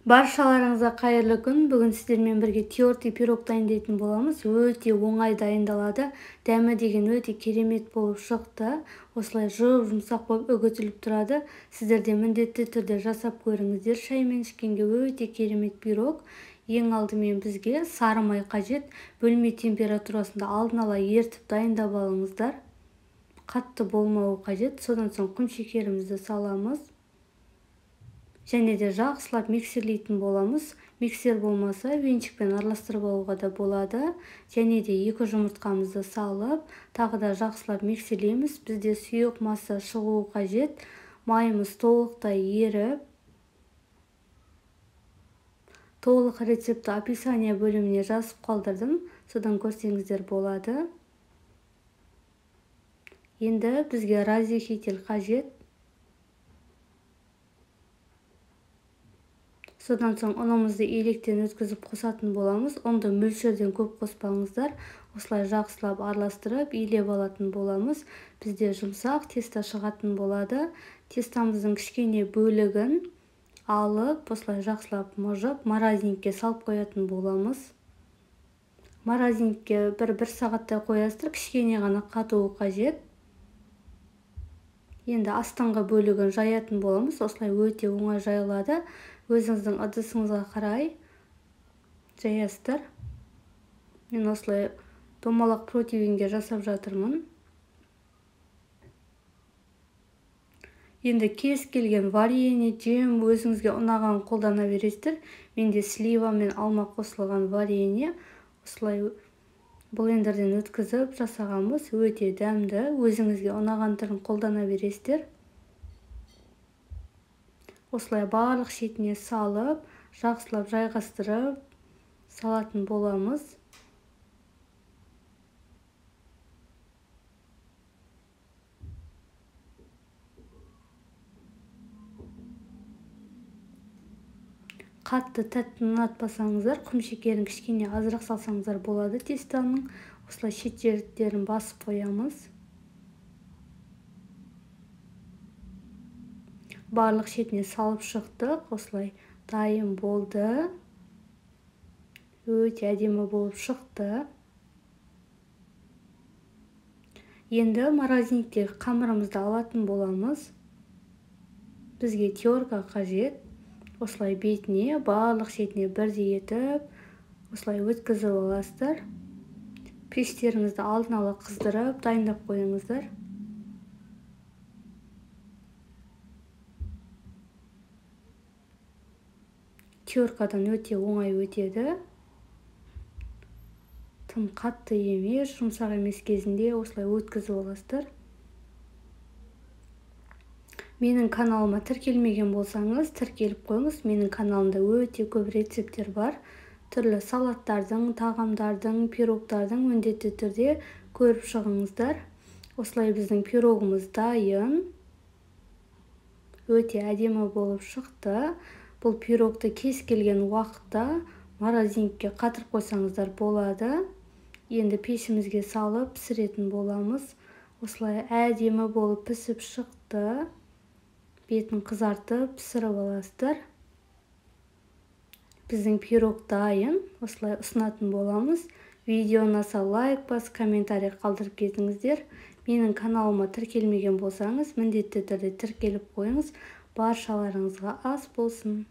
Баршаларыңызға қайырлы күн. Бүгін сіздермен бірге тертый пирог дайындайтын боламыз. Өте оңай дайындалады. Дәмі деген өте керемет болып шықты. Осылай жұмсақ болып үгітіліп тұрады. Сіздер де міндетті түрде жасап көріңіздер. Шаймен ішкенге өте керемет пирог. Ең алдымен бізге сары май қажет. Бөлме температурасында алдын ала ертіп дайындап алыңыздар. Қатты болмауы қажет. Содан соң құм шекерімізді саламыз. Және де жақсылап миксерлейтін боламыз. Миксер болмаса венчикпен араластырып алуға да болады. Және де 2 жұмыртқамызды салып, тағы да жақсылап миксерлейміз. Бізде сұйық масса шығуы қажет. Майымыз толықтай еріп. Толық рецепті описание бөліміне жазып қалдырдым. Содан көрсеңіздер болады. Енді бізге разъединитель қажет. Содан соң ұнымызды електен өткізіп қосатын боламыз. Онда мөлшерден көп қоспаңыздар. Осылай жақсылап араластырып, илеп алатын боламыз. Бізде жұмсақ тесто шығатын болады. Тестамыздың кішкене бөлігін алып, осылай жақсылап мұжып, морозилькке салып қоятын боламыз. Морозилькке бір сағаттай қоясыздар, кішкене ғана қатуы қажет. Енді астыңғы бөлігін жаятын боламыз. Осылай өте оңай жайылады. Өзіңіздің ыдысыңызға қарай жаясыздар. Мен осылай домалақ противеньге жасап жатырмын. Енді кез келген варенье, джем өзіңізге ұнаған қолдана бересіздер. Менде слива мен алма қосылған варенье. Осылай блендерден өткізіп жасағанбыз. Өте дәмді. Өзіңізге ұнаған түрін қолдана бересіздер. Осылай барлық шетіне салып, жақсылап жайғастырып салатын боламыз. Қатты тәтті ұнатпасаңыздар, құм шекерін кішкене азырақ салсаңыздар болады тестоның. Осылай шеттерін басып қоямыз. Барлық шетіне салып шықтық. Осылай дайын болды. Өте әдемі болып шықты. Енді морозильниктегі қамырымызды алатын боламыз. Бізге терка қажет. Осылай бетіне, барлық шетіне бірдей етіп, осылай өткізіп аласыздар. Пештеріңізді алдын ала қыздырып, дайындап қойыңыздар. Теркадан өте оңай өтеді. Тым қатты емес, жұмсақ емес кезінде осылай өткізіп аласыздар. Менің каналыма тіркелмеген болсаңыз, тіркеліп қойыңыз. Менің каналымда өте көп рецептер бар. Түрлі салаттардың, тағамдардың, пирогтардың міндетті түрде көріп шығыңыздар. Осылай біздің пирогымыз дайын. Өте әдемі болып шықты. Бұл пирогты кез келген уақытта морозилькке қатырып қойсаңыздар болады. Енді пешімізге салып пісіретін боламыз. Осылай әдемі болып пісіп шықты. Бетін қызартып пісіріп аласыздар. Біздің пирог дайын. Осылай ұсынатын боламыз. Видео ұнаса лайк бас, комментарий қалдырып кетіңіздер. Менің каналыма тіркелмеген болсаңыз, міндетті түрде тіркеліп қойыңыз. Баршаларыңызға ас болсын.